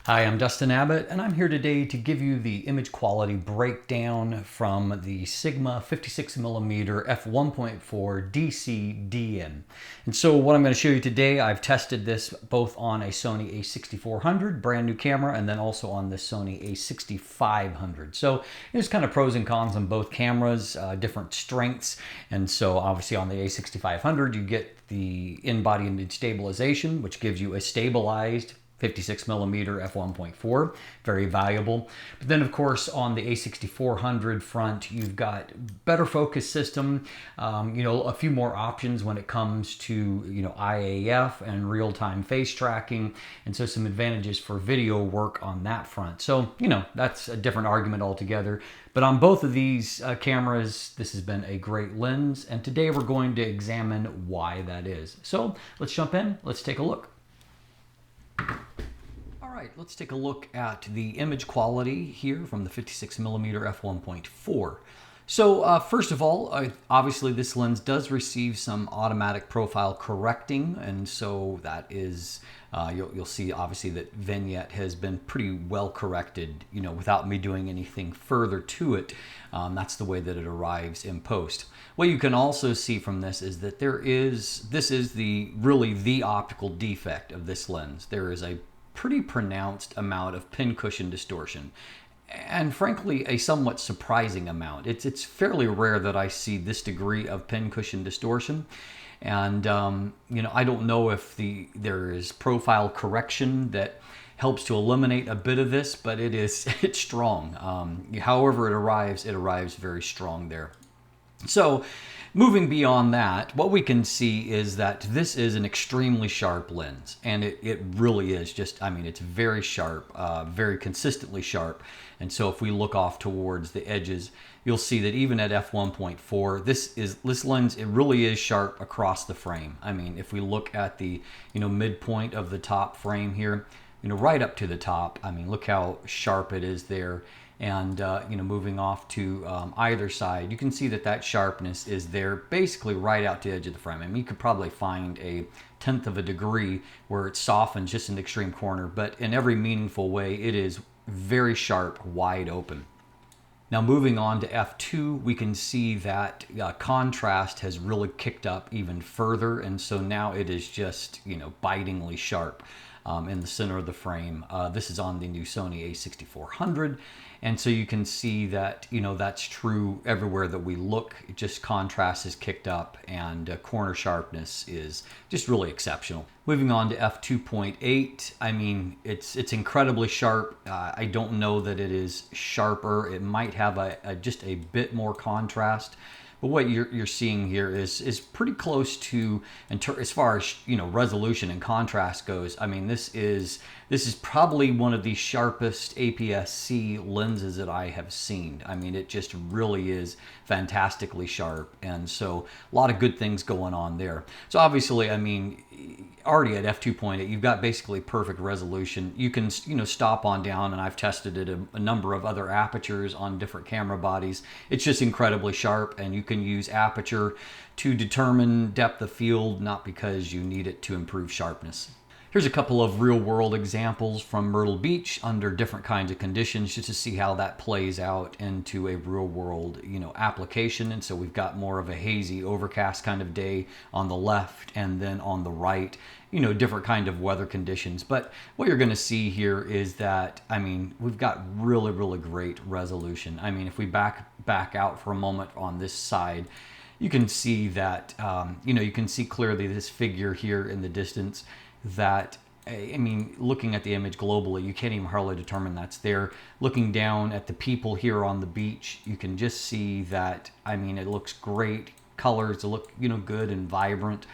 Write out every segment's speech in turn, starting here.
Hi, I'm Dustin Abbott, and I'm here today to give you the image quality breakdown from the Sigma 56mm F1.4 DC-DN. And so what I'm going to show you today, I've tested this both on a Sony a6400, brand new camera, and then also on the Sony a6500. So there's kind of pros and cons on both cameras, different strengths. And so obviously on the a6500, you get the in-body image stabilization, which gives you a stabilized 56mm f1.4, very valuable. But then of course on the a6400 front, you've got better focus system, a few more options when it comes to IAF and real-time face tracking, and so some advantages for video work on that front. So that's a different argument altogether. But on both of these cameras, this has been a great lens, and today we're going to examine why that is. So let's jump in, let's take a look. All right, let's take a look at the image quality here from the 56mm f1.4. So first of all, obviously this lens does receive some automatic profile correcting, and so that is, you'll see obviously that vignette has been pretty well corrected, without me doing anything further to it. That's the way that it arrives in post. What you can also see from this is that this is really the optical defect of this lens. There is a pretty pronounced amount of pincushion distortion, and frankly a somewhat surprising amount. It's fairly rare that I see this degree of pincushion distortion, and I don't know if there is profile correction that helps to eliminate a bit of this, but it's strong. However it arrives very strong there. So moving beyond that, what we can see is that this is an extremely sharp lens, and it really is it's very sharp, very consistently sharp. And so if we look off towards the edges, you'll see that even at f1.4, this lens, it really is sharp across the frame. If we look at the midpoint of the top frame here, right up to the top, look how sharp it is there. And moving off to either side, you can see that sharpness is there basically right out to the edge of the frame. You could probably find a 1/10 of a degree where it softens just in the extreme corner, but in every meaningful way it is very sharp, wide open. Now moving on to f2, we can see that contrast has really kicked up even further, and so now it is just bitingly sharp in the center of the frame. This is on the new Sony a6400, and so you can see that that's true everywhere that we look. Just contrast is kicked up, and corner sharpness is just really exceptional. Moving on to f2.8, it's incredibly sharp. I don't know that it is sharper. It might have just a bit more contrast. But what you're seeing here is pretty close to, as far as resolution and contrast goes. This is probably one of the sharpest APS-C lenses that I have seen. It just really is fantastically sharp, and so a lot of good things going on there. So obviously, already at f2.8, you've got basically perfect resolution. You can stop on down, and I've tested it a number of other apertures on different camera bodies. It's just incredibly sharp, and you can use aperture to determine depth of field, not because you need it to improve sharpness. Here's a couple of real-world examples from Myrtle Beach under different kinds of conditions, just to see how that plays out into a real-world, application. And so we've got more of a hazy, overcast kind of day on the left, and then on the right, different kind of weather conditions. But what you're going to see here is that, we've got really, really great resolution. If we back out for a moment on this side, you can see that, you can see clearly this figure here in the distance. That, looking at the image globally, you can't even hardly determine that's there. Looking down at the people here on the beach, you can just see that, it looks great. Colors look, good and vibrant.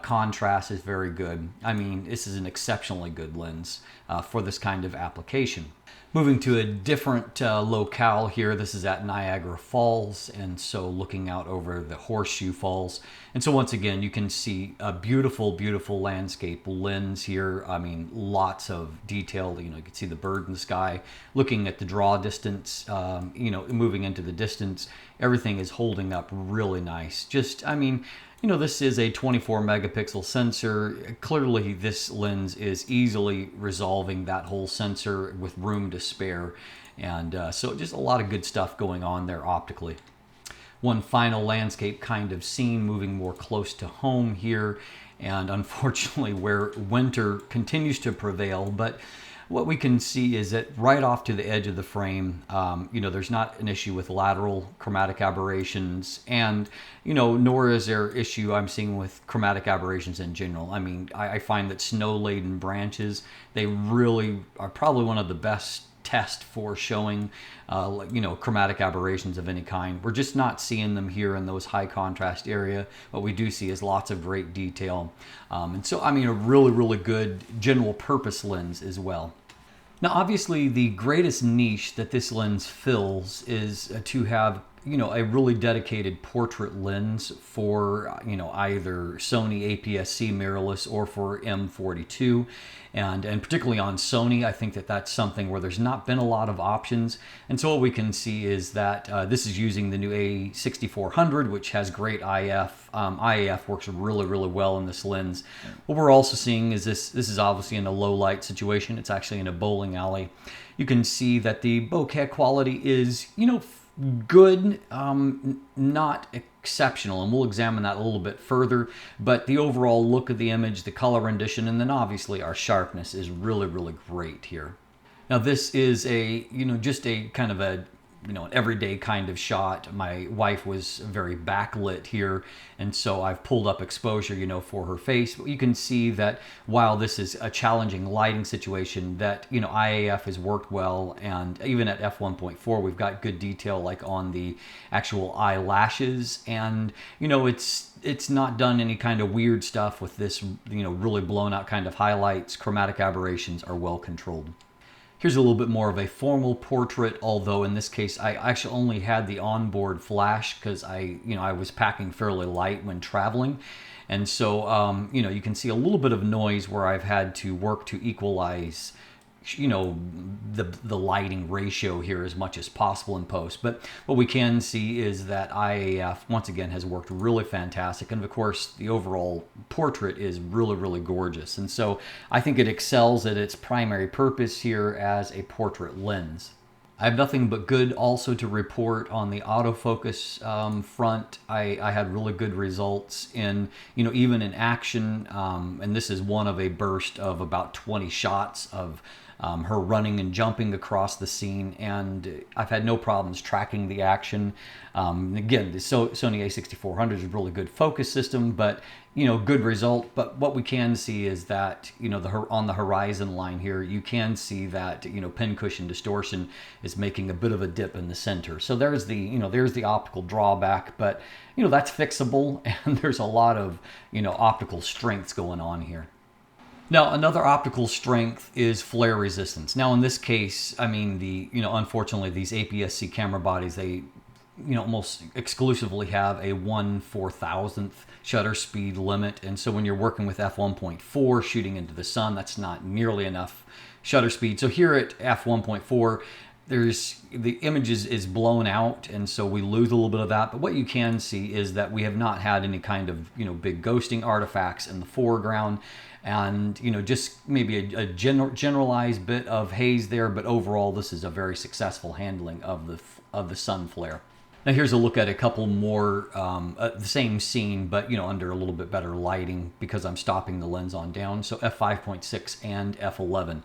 Contrast is very good. This is an exceptionally good lens for this kind of application. Moving to a different locale here, this is at Niagara Falls, and so looking out over the Horseshoe Falls. And so once again, you can see a beautiful, beautiful landscape lens here. Lots of detail. You can see the bird in the sky. Looking at the draw distance, moving into the distance, everything is holding up really nice. Just, This is a 24 megapixel sensor. Clearly, this lens is easily resolving that whole sensor with room to spare. And so just a lot of good stuff going on there optically. One final landscape kind of scene, moving more close to home here. And unfortunately, where winter continues to prevail, but what we can see is that right off to the edge of the frame, there's not an issue with lateral chromatic aberrations, and nor is there issue I'm seeing with chromatic aberrations in general. I mean, I find that snow-laden branches, they really are probably one of the best test for showing chromatic aberrations of any kind. We're just not seeing them here in those high contrast area. What we do see is lots of great detail, and so I mean a really good general purpose lens as well. Now obviously the greatest niche that this lens fills is to have a really dedicated portrait lens for either Sony APS-C mirrorless or for M42, and particularly on Sony, I think that that's something where there's not been a lot of options. And so what we can see is that this is using the new A6400, which has great IF. IAF works really well in this lens. What we're also seeing is this is obviously in a low light situation. It's actually in a bowling alley. You can see that the bokeh quality is good, not exceptional, and we'll examine that a little bit further, but the overall look of the image, the color rendition, and then obviously our sharpness is really great here. Now this is a just a kind of a an everyday kind of shot. My wife was very backlit here, and so I've pulled up exposure for her face. But you can see that while this is a challenging lighting situation, that IAF has worked well, and even at f1.4 we've got good detail like on the actual eyelashes, and it's not done any kind of weird stuff with this really blown out kind of highlights. Chromatic aberrations are well controlled. Here's a little bit more of a formal portrait, although in this case I actually only had the onboard flash because I was packing fairly light when traveling. And so, you can see a little bit of noise where I've had to work to equalize the lighting ratio here as much as possible in post. But what we can see is that IAF once again has worked really fantastic, and of course the overall portrait is really gorgeous, and so I think it excels at its primary purpose here as a portrait lens. I have nothing but good also to report on the autofocus front. I had really good results in, even in action, and this is one of a burst of about 20 shots of her running and jumping across the scene, and I've had no problems tracking the action. Again, the Sony A6400 is a really good focus system, but good result. But what we can see is that on the horizon line here, you can see that Pincushion Distortion is making a bit of a dip in the center. So there's the optical drawback, but that's fixable, and there's a lot of optical strengths going on here. Now, another optical strength is flare resistance. Now, in this case, I mean, unfortunately, these APS-C camera bodies, they, almost exclusively have a 1/4000th shutter speed limit. And so when you're working with f1.4 shooting into the sun, that's not nearly enough shutter speed. So here at f1.4, the image is blown out, and so we lose a little bit of that. But what you can see is that we have not had any kind of big ghosting artifacts in the foreground, and just maybe a generalized bit of haze there. But overall, this is a very successful handling of the sun flare. Now here's a look at a couple more, the same scene, but under a little bit better lighting because I'm stopping the lens on down. So f5.6 and f11.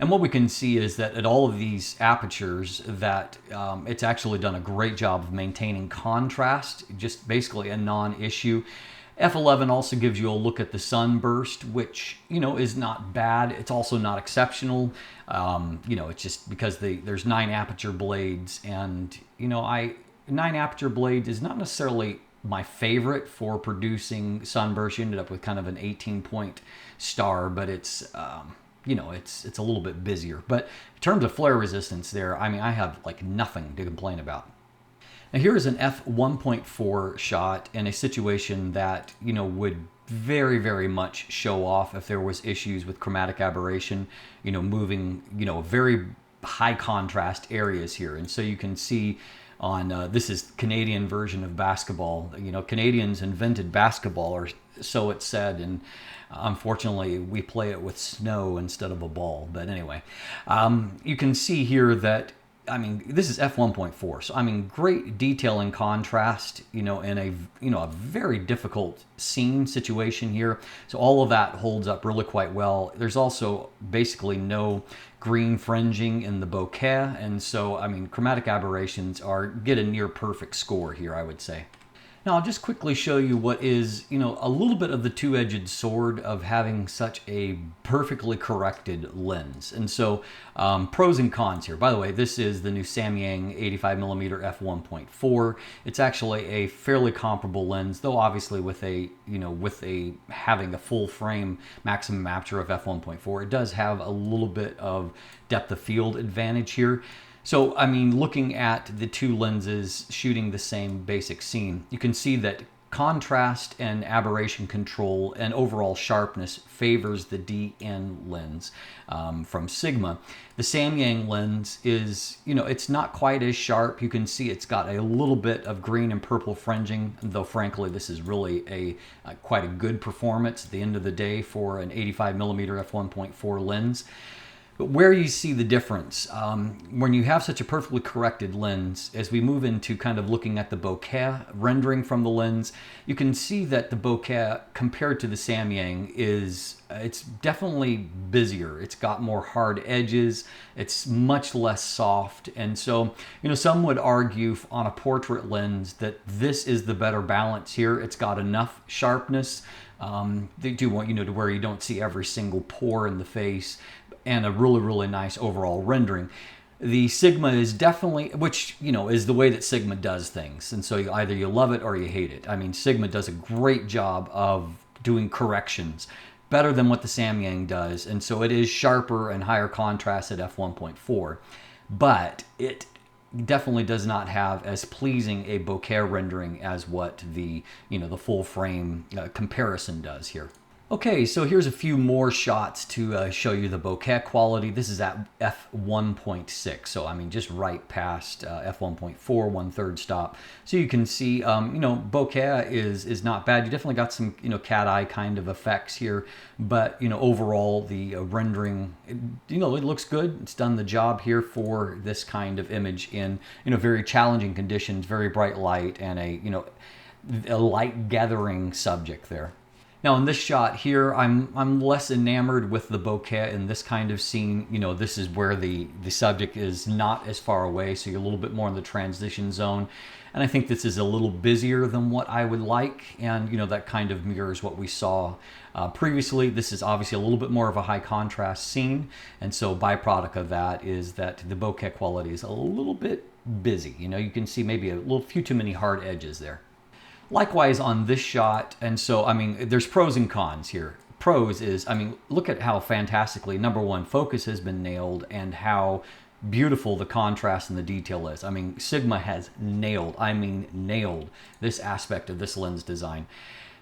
And what we can see is that at all of these apertures that it's actually done a great job of maintaining contrast, just basically a non-issue. F11 also gives you a look at the sunburst, which is not bad. It's also not exceptional. It's just because there's 9 aperture blades, and 9 aperture blades is not necessarily my favorite for producing sunburst. You ended up with kind of an 18-point star, but it's it's a little bit busier. But in terms of flare resistance there, I mean, I have like nothing to complain about. Now here is an f1.4 shot in a situation that would very much show off if there was issues with chromatic aberration, moving very high contrast areas here. And so you can see on this is Canadian version of basketball. You know, Canadians invented basketball, or so it's said, and unfortunately we play it with snow instead of a ball. But anyway, you can see here that, I mean, this is f1.4, so I mean, great detail and contrast, you know, in a very difficult scene situation here. So all of that holds up really quite well. There's also basically no green fringing in the bokeh, and so I mean, chromatic aberrations get a near perfect score here, I would say. Now I'll just quickly show you what is, you know, a little bit of the two-edged sword of having such a perfectly corrected lens. And so pros and cons here. By the way, this is the new Samyang 85mm f1.4. It's actually a fairly comparable lens, though obviously with having a full frame maximum aperture of f1.4, it does have a little bit of depth of field advantage here. So, I mean, looking at the two lenses shooting the same basic scene, you can see that contrast and aberration control and overall sharpness favors the DN lens from Sigma. The Samyang lens is, you know, it's not quite as sharp. You can see it's got a little bit of green and purple fringing, though frankly this is really quite a good performance at the end of the day for an 85mm f1.4 lens. But where you see the difference, when you have such a perfectly corrected lens, as we move into kind of looking at the bokeh rendering from the lens, you can see that the bokeh compared to the Samyang it's definitely busier. It's got more hard edges. It's much less soft. And so, you know, some would argue on a portrait lens that this is the better balance here. It's got enough sharpness. They do want, you know, to where you don't see every single pore in the face, and a really, really nice overall rendering. The Sigma is definitely, which, you know, is the way that Sigma does things. And so either you love it or you hate it. I mean, Sigma does a great job of doing corrections, better than what the Samyang does. And so it is sharper and higher contrast at f1.4. But it definitely does not have as pleasing a bokeh rendering as what the, you know, the full frame comparison does here. Okay, so here's a few more shots to show you the bokeh quality. This is at f1.6, so I mean just right past f1.4, 1/3 stop. So you can see, you know, bokeh is not bad. You definitely got some, you know, cat eye kind of effects here, but you know, overall the rendering, you know, it looks good. It's done the job here for this kind of image in, you know, very challenging conditions, very bright light, and a light gathering subject there. Now in this shot here, I'm less enamored with the bokeh in this kind of scene. You know, this is where the subject is not as far away, so you're a little bit more in the transition zone. And I think this is a little busier than what I would like, and you know, that kind of mirrors what we saw previously. This is obviously a little bit more of a high contrast scene, and so byproduct of that is that the bokeh quality is a little bit busy. You know, you can see maybe a few too many hard edges there. Likewise on this shot, and so, I mean, there's pros and cons here. Pros is, I mean, look at how fantastically, number one, focus has been nailed and how beautiful the contrast and the detail is. I mean, Sigma has nailed this aspect of this lens design.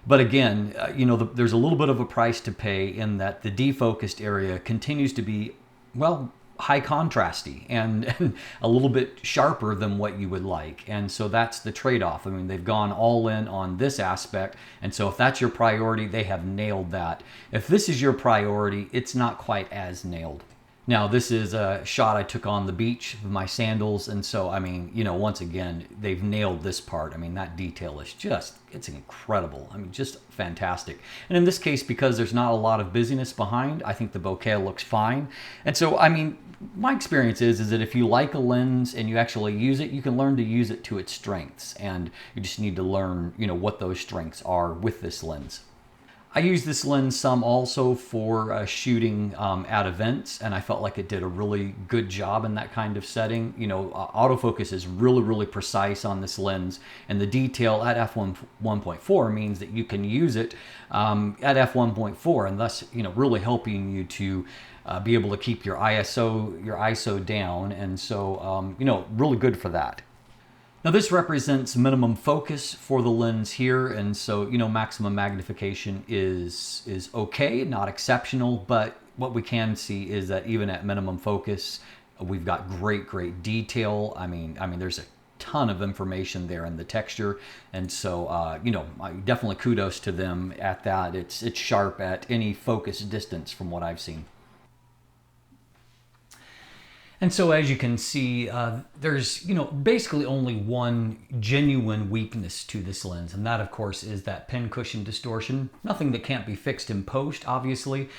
But again, you know, there's a little bit of a price to pay in that the defocused area continues to be, well, high contrasty and a little bit sharper than what you would like. And so that's the trade-off. I mean, they've gone all in on this aspect. And so if that's your priority, they have nailed that. If this is your priority, it's not quite as nailed. Now, this is a shot I took on the beach with my sandals. And so, I mean, you know, once again, they've nailed this part. I mean, that detail is just, it's incredible. I mean, just fantastic. And in this case, because there's not a lot of busyness behind, I think the bokeh looks fine. And so, I mean, my experience is that if you like a lens and you actually use it, you can learn to use it to its strengths. And you just need to learn, you know, what those strengths are with this lens. I use this lens some also for shooting at events, and I felt like it did a really good job in that kind of setting. You know, autofocus is really, really precise on this lens, and the detail at f1.4 means that you can use it at f1.4, and thus, you know, really helping you to be able to keep your ISO down, and so, you know, really good for that. Now this represents minimum focus for the lens here, and so, you know, maximum magnification is okay, not exceptional, but what we can see is that even at minimum focus, we've got great detail. I mean, there's a ton of information there in the texture. And so, you know, definitely kudos to them at that. It's sharp at any focus distance from what I've seen. And so as you can see, there's, you know, basically only one genuine weakness to this lens. And that, of course, is that pincushion distortion. Nothing that can't be fixed in post, obviously.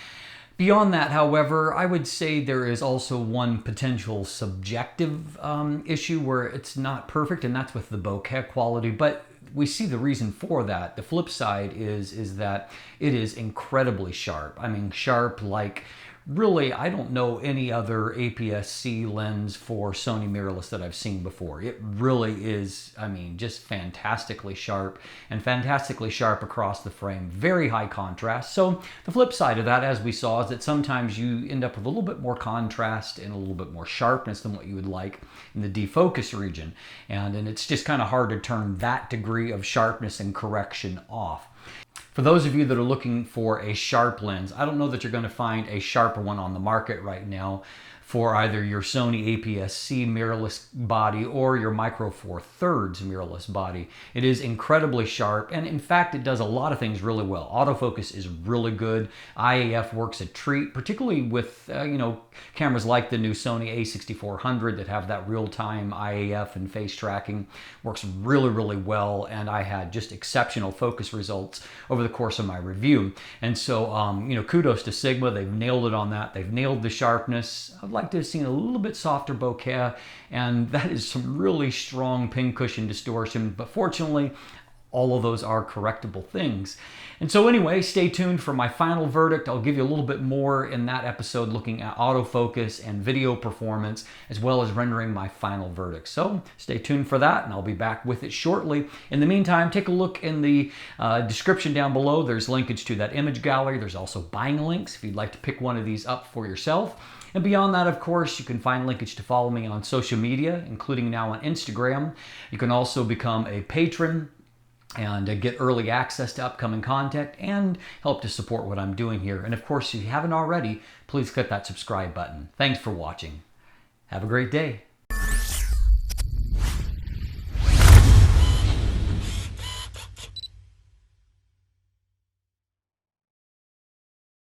Beyond that, however, I would say there is also one potential subjective issue where it's not perfect, and that's with the bokeh quality. But we see the reason for that. The flip side is that it is incredibly sharp. I mean, sharp like really, I don't know any other APS-C lens for Sony mirrorless that I've seen before. It really is, I mean, just fantastically sharp, and fantastically sharp across the frame. Very high contrast. So the flip side of that, as we saw, is that sometimes you end up with a little bit more contrast and a little bit more sharpness than what you would like in the defocus region. And it's just kind of hard to turn that degree of sharpness and correction off. For those of you that are looking for a sharp lens, I don't know that you're going to find a sharper one on the market right now for either your Sony APS-C mirrorless body or your Micro Four Thirds mirrorless body. It is incredibly sharp, and in fact it does a lot of things really well. Autofocus is really good. IAF works a treat, particularly with you know, cameras like the new Sony a6400 that have that real-time IAF and face tracking. Works really well, and I had just exceptional focus results over the course of my review. And so you know, kudos to Sigma. They've nailed it on that. They've nailed the sharpness. I'd like to have seen a little bit softer bokeh, and that is some really strong pincushion distortion, but fortunately all of those are correctable things. And so anyway, stay tuned for my final verdict. I'll give you a little bit more in that episode looking at autofocus and video performance, as well as rendering my final verdict. So stay tuned for that, and I'll be back with it shortly. In the meantime, take a look in the description down below. There's linkage to that image gallery. There's also buying links if you'd like to pick one of these up for yourself. And beyond that, of course, you can find linkage to follow me on social media, including now on Instagram. You can also become a patron and get early access to upcoming content and help to support what I'm doing here. And of course, if you haven't already, please click that subscribe button. Thanks for watching. Have a great day.